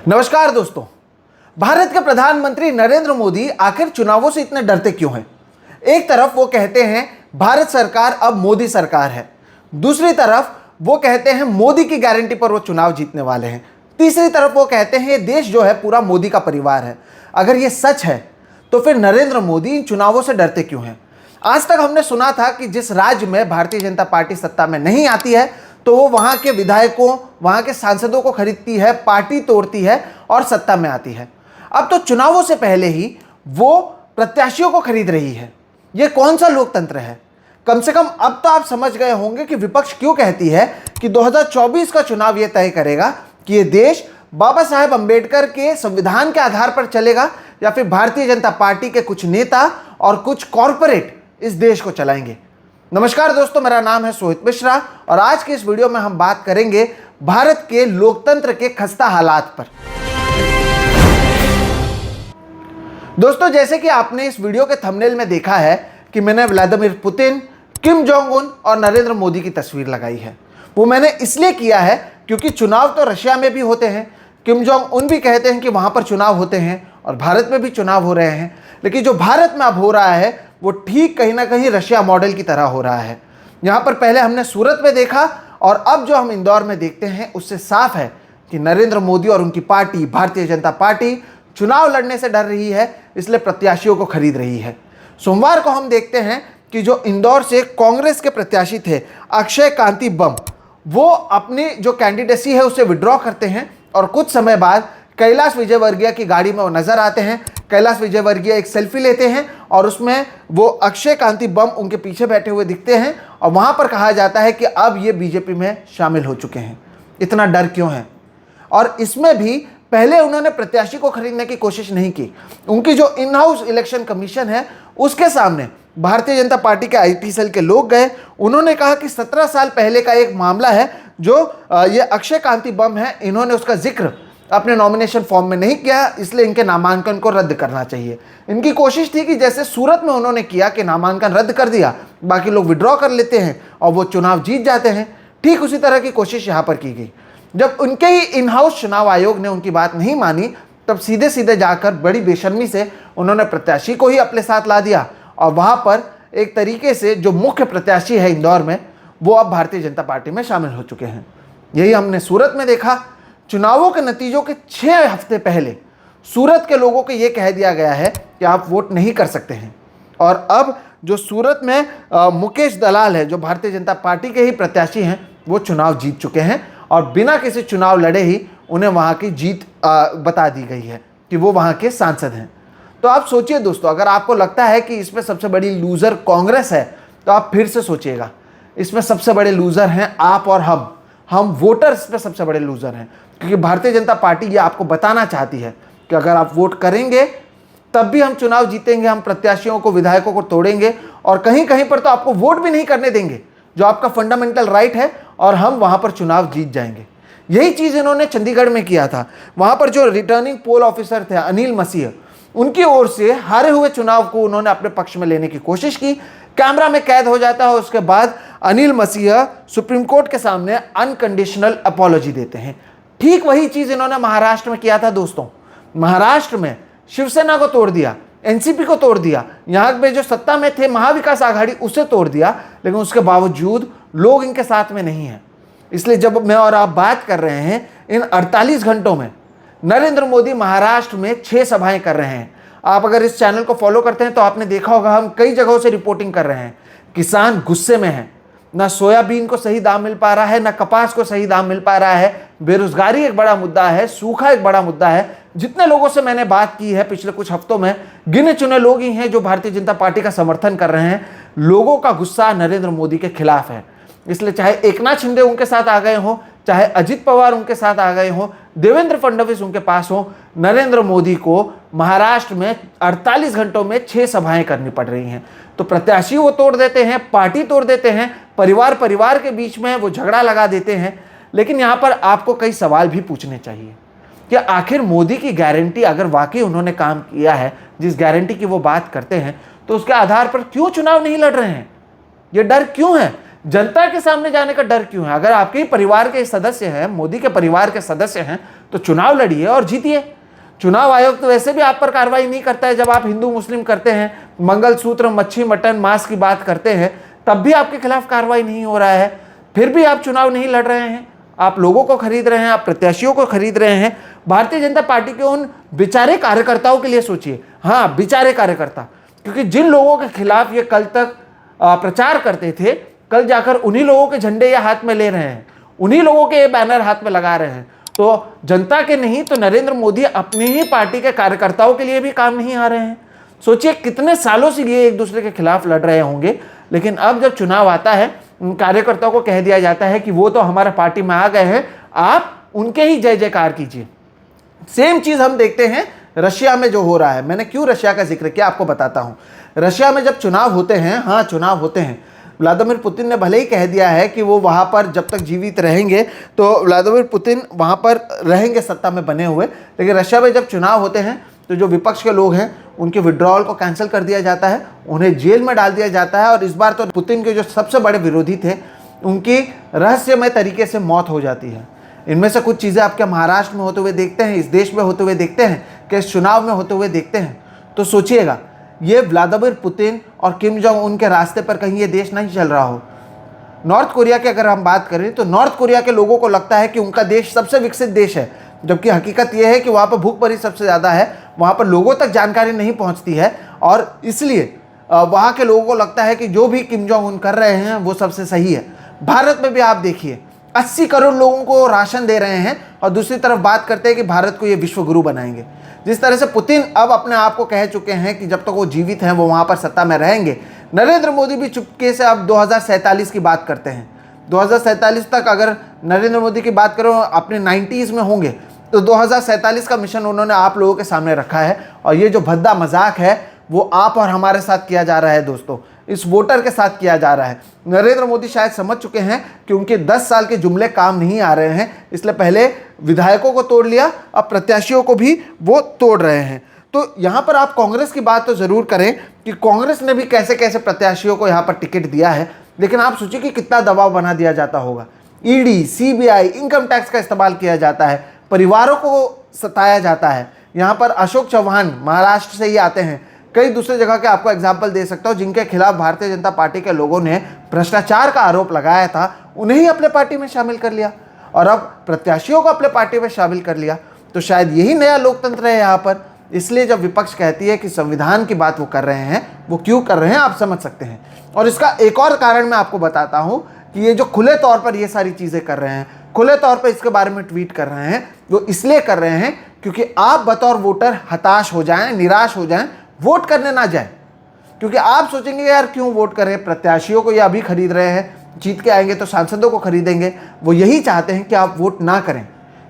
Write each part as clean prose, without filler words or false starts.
नमस्कार दोस्तों। भारत के प्रधानमंत्री नरेंद्र मोदी आखिर चुनावों से इतने डरते क्यों हैं? एक तरफ वो कहते हैं भारत सरकार अब मोदी सरकार है, दूसरी तरफ वो कहते हैं मोदी की गारंटी पर वो चुनाव जीतने वाले हैं, तीसरी तरफ वो कहते हैं ये देश जो है पूरा मोदी का परिवार है। अगर ये सच है तो फिर नरेंद्र मोदी इन चुनावों से डरते क्यों हैं? आज तक हमने सुना था कि जिस राज्य में भारतीय जनता पार्टी सत्ता में नहीं आती है तो वो वहां के विधायकों, वहां के सांसदों को खरीदती है, पार्टी तोड़ती है और सत्ता में आती है। अब तो चुनावों से पहले ही वो प्रत्याशियों को खरीद रही है। ये कौन सा लोकतंत्र है? कम से कम अब तो आप समझ गए होंगे कि विपक्ष क्यों कहती है कि 2024 का चुनाव ये तय करेगा कि ये देश बाबा साहेब अंबेडकर के संविधान के आधार पर चलेगा या फिर भारतीय जनता पार्टी के कुछ नेता और कुछ कॉरपोरेट इस देश को चलाएंगे। नमस्कार दोस्तों, मेरा नाम है सोहित मिश्रा और आज के इस वीडियो में हम बात करेंगे भारत के लोकतंत्र के खस्ता हालात पर। दोस्तों, जैसे कि आपने इस वीडियो के थंबनेल में देखा है कि मैंने Vladimir Putin, Kim Jong Un और नरेंद्र मोदी की तस्वीर लगाई है। वो मैंने इसलिए किया है क्योंकि चुनाव तो रशिया में भी होते हैं, किम जोंग उन भी कहते हैं कि वहां पर चुनाव होते हैं और भारत में भी चुनाव हो रहे हैं, लेकिन जो भारत में अब हो रहा है वो ठीक कहीं ना कहीं रशिया मॉडल की तरह हो रहा है। यहाँ पर पहले हमने सूरत में देखा और अब जो हम इंदौर में देखते हैं उससे साफ है कि नरेंद्र मोदी और उनकी पार्टी भारतीय जनता पार्टी चुनाव लड़ने से डर रही है, इसलिए प्रत्याशियों को खरीद रही है। सोमवार को हम देखते हैं कि जो इंदौर से कांग्रेस के प्रत्याशी थे अक्षय कांति बम, वो अपनी जो कैंडिडेसी है उसे विड्रॉ करते हैं और कुछ समय बाद कैलाश विजयवर्गीय की गाड़ी में वो नजर आते हैं। कैलाश विजयवर्गीय एक सेल्फी लेते हैं और उसमें वो अक्षय कांति बम उनके पीछे बैठे हुए दिखते हैं और वहां पर कहा जाता है कि अब ये बीजेपी में शामिल हो चुके हैं। इतना डर क्यों है? और इसमें भी पहले उन्होंने प्रत्याशी को खरीदने की कोशिश नहीं की। उनकी जो इन हाउस इलेक्शन कमीशन है उसके सामने भारतीय जनता पार्टी के आईटी सेल के लोग गए। उन्होंने कहा कि 17 साल पहले का एक मामला है जो ये अक्षय कांति बम है, इन्होंने उसका जिक्र अपने नॉमिनेशन फॉर्म में नहीं किया, इसलिए इनके नामांकन को रद्द करना चाहिए। इनकी कोशिश थी कि जैसे सूरत में उन्होंने किया कि नामांकन रद्द कर दिया, बाकी लोग विड्रॉ कर लेते हैं और वो चुनाव जीत जाते हैं, ठीक उसी तरह की कोशिश यहाँ पर की गई। जब उनके ही इन हाउस चुनाव आयोग ने उनकी बात नहीं मानी तब सीधे सीधे जाकर बड़ी बेशर्मी से उन्होंने प्रत्याशी को ही अपने साथ ला दिया और वहाँ पर एक तरीके से जो मुख्य प्रत्याशी है इंदौर में वो अब भारतीय जनता पार्टी में शामिल हो चुके हैं। यही हमने सूरत में देखा। चुनावों के नतीजों के 6 हफ्ते पहले सूरत के लोगों को यह कह दिया गया है कि आप वोट नहीं कर सकते हैं और अब जो सूरत में मुकेश दलाल है, जो भारतीय जनता पार्टी के ही प्रत्याशी हैं, वो चुनाव जीत चुके हैं और बिना किसी चुनाव लड़े ही उन्हें वहां की जीत बता दी गई है कि वो वहां के सांसद हैं। तो आप सोचिए दोस्तों, अगर आपको लगता है कि इसमें सबसे बड़ी लूजर कांग्रेस है तो आप फिर से सोचिएगा, इसमें सबसे बड़े लूजर हैं आप और हम वोटर्स पे सबसे बड़े लूजर हैं, क्योंकि भारतीय जनता पार्टी ये आपको बताना चाहती है कि अगर आप वोट करेंगे तब भी हम चुनाव जीतेंगे, हम प्रत्याशियों को, विधायकों को तोड़ेंगे और कहीं कहीं पर तो आपको वोट भी नहीं करने देंगे जो आपका फंडामेंटल राइट है और हम वहां पर चुनाव जीत जाएंगे। यही चीज इन्होंने चंडीगढ़ में किया था। वहां पर जो रिटर्निंग पोल ऑफिसर थे अनिल मसीह, उनकी ओर से हारे हुए चुनाव को उन्होंने अपने पक्ष में लेने की कोशिश की, कैमरा में कैद हो जाता है। उसके बाद अनिल मसीह सुप्रीम कोर्ट के सामने अनकंडीशनल अपॉलॉजी देते हैं। ठीक वही चीज इन्होंने महाराष्ट्र में किया था दोस्तों। महाराष्ट्र में शिवसेना को तोड़ दिया, एनसीपी को तोड़ दिया, यहां पे जो सत्ता में थे महाविकास आघाड़ी उसे तोड़ दिया, लेकिन उसके बावजूद लोग इनके साथ में नहीं है। इसलिए जब मैं और आप बात कर रहे हैं, इन 48 घंटों में नरेंद्र मोदी महाराष्ट्र में 6 सभाएं कर रहे हैं। आप अगर इस चैनल को फॉलो करते हैं तो आपने देखा होगा हम कई जगहों से रिपोर्टिंग कर रहे हैं। किसान गुस्से में है, ना सोयाबीन को सही दाम मिल पा रहा है, ना कपास को सही दाम मिल पा रहा है, बेरोजगारी एक बड़ा मुद्दा है, सूखा एक बड़ा मुद्दा है। जितने लोगों से मैंने बात की है पिछले कुछ हफ्तों में, गिने चुने लोग ही हैं जो भारतीय जनता पार्टी का समर्थन कर रहे हैं। लोगों का गुस्सा नरेंद्र मोदी के खिलाफ है। इसलिए चाहे एकनाथ शिंदे उनके साथ आ गए हों, चाहे अजित पवार उनके साथ आ गए हों, देवेंद्र फडणवीस उनके पास हो, नरेंद्र मोदी को महाराष्ट्र में 48 घंटों में 6 सभाएं करनी पड़ रही हैं। तो प्रत्याशी वो तोड़ देते हैं, पार्टी तोड़ देते हैं, परिवार के बीच में वो झगड़ा लगा देते हैं। लेकिन यहाँ पर आपको कई सवाल भी पूछने चाहिए कि आखिर मोदी की गारंटी अगर वाकई उन्होंने काम किया है, जिस गारंटी की वो बात करते हैं, तो उसके आधार पर क्यों चुनाव नहीं लड़ रहे हैं? ये डर क्यों है? जनता के सामने जाने का डर क्यों है? अगर आपके ही परिवार के सदस्य हैं, मोदी के परिवार के सदस्य हैं, तो चुनाव लड़िए और जीतिए। चुनाव आयोग तो वैसे भी आप पर कार्रवाई नहीं करता है। जब आप हिंदू मुस्लिम करते हैं, मंगलसूत्र, मच्छी मटन मांस की बात करते हैं, तब भी आपके खिलाफ कार्रवाई नहीं हो रहा है। फिर भी आप चुनाव नहीं लड़ रहे हैं। आप लोगों को खरीद रहे हैं, आप प्रत्याशियों को खरीद रहे हैं। भारतीय जनता पार्टी के उन बेचारे कार्यकर्ताओं के लिए सोचिए। हाँ, बेचारे कार्यकर्ता, क्योंकि जिन लोगों के खिलाफ ये कल तक प्रचार करते थे, कल जाकर उन्हीं लोगों के झंडे ये हाथ में ले रहे हैं, उन्हीं लोगों के ये बैनर हाथ में लगा रहे हैं। तो जनता के नहीं तो नरेंद्र मोदी अपनी ही पार्टी के कार्यकर्ताओं के लिए भी काम नहीं आ रहे हैं। सोचिए कितने सालों से ये एक दूसरे के खिलाफ लड़ रहे होंगे, लेकिन अब जब चुनाव आता है, कार्यकर्ताओं को कह दिया जाता है कि वो तो हमारा पार्टी में आ गए हैं, आप उनके ही जय जयकार कीजिए। सेम चीज हम देखते हैं रशिया में जो हो रहा है। मैंने क्यों रशिया का जिक्र किया आपको बताता हूं। रशिया में जब चुनाव होते हैं, हाँ चुनाव होते हैं, व्लादिमीर पुतिन ने भले ही कह दिया है कि वो वहाँ पर जब तक जीवित रहेंगे तो व्लादिमीर पुतिन वहाँ पर रहेंगे सत्ता में बने हुए, लेकिन रशिया में जब चुनाव होते हैं तो जो विपक्ष के लोग हैं उनके विड्रॉल को कैंसिल कर दिया जाता है, उन्हें जेल में डाल दिया जाता है। और इस बार तो पुतिन के जो सबसे बड़े विरोधी थे उनकी रहस्यमय तरीके से मौत हो जाती है। इनमें से कुछ चीज़ें आपके महाराष्ट्र में होते हुए देखते हैं, इस देश में होते हुए देखते हैं, कि इस चुनाव में होते हुए देखते हैं। तो सोचिएगा ये व्लादिमीर पुतिन और किम जोंग उन के रास्ते पर कहीं ये देश नहीं चल रहा हो। नॉर्थ कोरिया की अगर हम बात करें तो नॉर्थ कोरिया के लोगों को लगता है कि उनका देश सबसे विकसित देश है, जबकि हकीकत यह है कि वहाँ पर भूखमरी सबसे ज़्यादा है, वहाँ पर लोगों तक जानकारी नहीं पहुँचती है। और इसलिए वहाँ के लोगों को लगता है कि जो भी किम जोंग उन कर रहे हैं वो सबसे सही है। भारत में भी आप देखिए 80 करोड़ लोगों को राशन दे रहे हैं और दूसरी तरफ बात करते हैं कि भारत को ये विश्व गुरु बनाएंगे। जिस तरह से पुतिन अब अपने आप को कह चुके हैं कि जब तक वो जीवित हैं वो वहाँ पर सत्ता में रहेंगे, नरेंद्र मोदी भी चुपके से अब 2047 की बात करते हैं। 2047 तक अगर नरेंद्र मोदी की बात करो अपने 90s में होंगे, तो 2047 का मिशन उन्होंने आप लोगों के सामने रखा है। और ये जो भद्दा मजाक है वो आप और हमारे साथ किया जा रहा है दोस्तों, इस वोटर के साथ किया जा रहा है। नरेंद्र मोदी शायद समझ चुके हैं कि उनके 10 साल के जुमले काम नहीं आ रहे हैं, इसलिए पहले विधायकों को तोड़ लिया, अब प्रत्याशियों को भी वो तोड़ रहे हैं। तो यहाँ पर आप कांग्रेस की बात तो ज़रूर करें कि कांग्रेस ने भी कैसे कैसे प्रत्याशियों को यहाँ पर टिकट दिया है, लेकिन आप सोचिए कि कितना दबाव बना दिया जाता होगा। ईडी, सीबीआई, इनकम टैक्स का इस्तेमाल किया जाता है, परिवारों को सताया जाता है। यहाँ पर अशोक चौहान महाराष्ट्र से ही आते हैं, कई दूसरे जगह के आपको एग्जाम्पल दे सकता हूँ जिनके खिलाफ भारतीय जनता पार्टी के लोगों ने भ्रष्टाचार का आरोप लगाया था, उन्हें ही अपने पार्टी में शामिल कर लिया और अब प्रत्याशियों को अपने पार्टी में शामिल कर लिया। तो शायद यही नया लोकतंत्र है यहाँ पर। इसलिए जब विपक्ष कहती है कि संविधान की बात वो कर रहे हैं, वो क्यों कर रहे हैं आप समझ सकते हैं। और इसका एक और कारण मैं आपको बताता हूँ कि ये जो खुले तौर पर ये सारी चीज़ें कर रहे हैं, खुले तौर पर इसके बारे में ट्वीट कर रहे हैं, वो इसलिए कर रहे हैं क्योंकि आप बतौर वोटर हताश हो जाएं, निराश हो जाएं, वोट करने ना जाए। क्योंकि आप सोचेंगे यार क्यों वोट करें, प्रत्याशियों को ये अभी खरीद रहे हैं, जीत के आएंगे तो सांसदों को खरीदेंगे। वो यही चाहते हैं कि आप वोट ना करें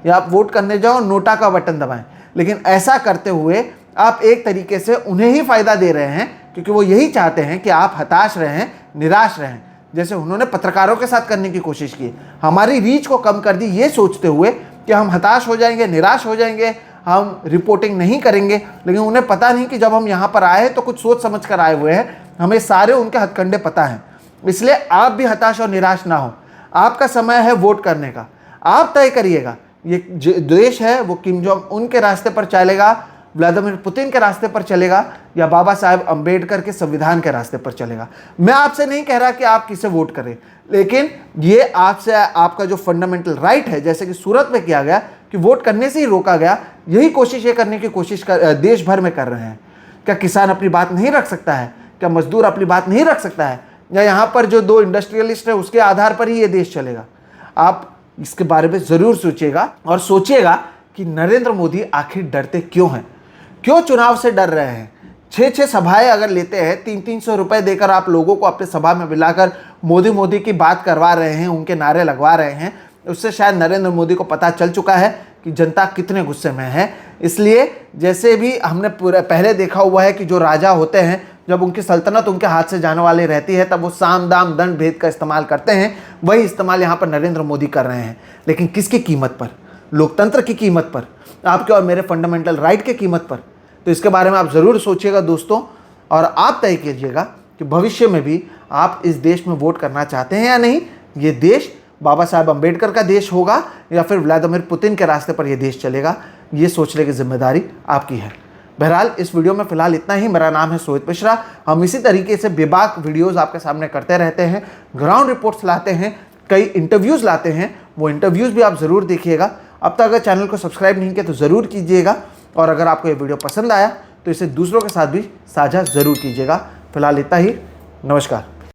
या आप वोट करने जाओ नोटा का बटन दबाएं। लेकिन ऐसा करते हुए आप एक तरीके से उन्हें ही फायदा दे रहे हैं, क्योंकि वो यही चाहते हैं कि आप हताश रहें, निराश रहें, जैसे उन्होंने पत्रकारों के साथ करने की कोशिश की। हमारी रीच को कम कर दी ये सोचते हुए कि हम हताश हो जाएंगे, निराश हो जाएंगे, हम रिपोर्टिंग नहीं करेंगे। लेकिन उन्हें पता नहीं कि जब हम यहाँ पर आए तो कुछ सोच समझ कर आए हुए हैं, हमें सारे उनके हथकंडे पता हैं। इसलिए आप भी हताश और निराश ना हो, आपका समय है वोट करने का। आप तय करिएगा ये देश है वो किम जोंग उन के रास्ते पर चलेगा, व्लादिमीर पुतिन के रास्ते पर चलेगा, या बाबा साहेब अम्बेडकर के संविधान के रास्ते पर चलेगा। मैं आपसे नहीं कह रहा कि आप किसे वोट करें, लेकिन ये आपसे आपका जो फंडामेंटल राइट है, जैसे कि सूरत में किया गया कि वोट करने से ही रोका गया, यही कोशिश ये करने की कोशिश देश भर में कर रहे हैं। क्या किसान अपनी बात नहीं रख सकता है? क्या मजदूर अपनी बात नहीं रख सकता है? या यहाँ पर जो 2 इंडस्ट्रियलिस्ट है उसके आधार पर ही ये देश चलेगा? आप इसके बारे में ज़रूर सोचिएगा और सोचिएगा कि नरेंद्र मोदी आखिर डरते क्यों हैं, क्यों चुनाव से डर रहे हैं। 6-6 सभाएं अगर लेते हैं, 300-300 रुपए देकर आप लोगों को अपने सभा में बुलाकर मोदी मोदी की बात करवा रहे हैं, उनके नारे लगवा रहे हैं, उससे शायद नरेंद्र मोदी को पता चल चुका है कि जनता कितने गुस्से में है। इसलिए जैसे भी हमने पहले देखा हुआ है कि जो राजा होते हैं, जब उनकी सल्तनत उनके हाथ से जाने वाली रहती है, तब वो साम दाम दंड भेद का इस्तेमाल करते हैं। वही इस्तेमाल यहाँ पर नरेंद्र मोदी कर रहे हैं, लेकिन किसकी कीमत पर? लोकतंत्र की कीमत पर, आपके और मेरे फंडामेंटल राइट की कीमत पर। तो इसके बारे में आप ज़रूर सोचिएगा दोस्तों, और आप तय कीजिएगा कि भविष्य में भी आप इस देश में वोट करना चाहते हैं या नहीं। ये देश बाबा साहेब अम्बेडकर का देश होगा या फिर व्लादिमीर पुतिन के रास्ते पर यह देश चलेगा, ये सोचने की जिम्मेदारी आपकी है। बहरहाल इस वीडियो में फिलहाल इतना ही। मेरा नाम है सोहित मिश्रा। हम इसी तरीके से बेबाक वीडियोस आपके सामने करते रहते हैं, ग्राउंड रिपोर्ट्स लाते हैं, कई इंटरव्यूज़ लाते हैं, वो इंटरव्यूज़ भी आप ज़रूर देखिएगा। अब तक अगर चैनल को सब्सक्राइब नहीं किया तो ज़रूर कीजिएगा, और अगर आपको ये वीडियो पसंद आया तो इसे दूसरों के साथ भी साझा ज़रूर कीजिएगा। फिलहाल इतना ही। नमस्कार।